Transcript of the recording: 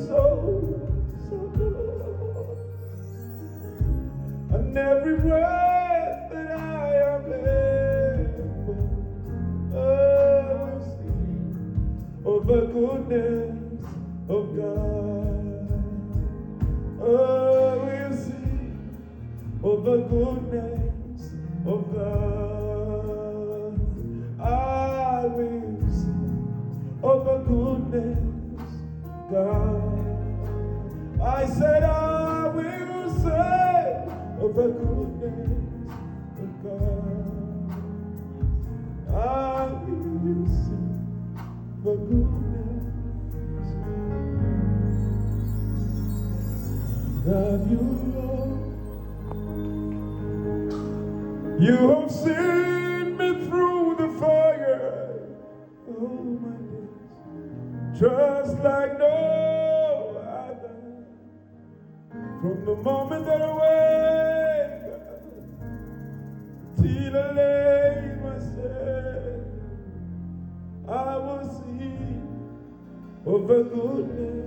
so good. And every breath that I am able, I will sing of the goodness of God. I will sing of the goodness of God. I will sing of the goodness of God. I said I will say of the goodness of God. I will sing the goodness of you, Lord. You have seen me through the fire, oh my days, just like no other. From the moment that I wake up till I lay myself, I will see of the goodness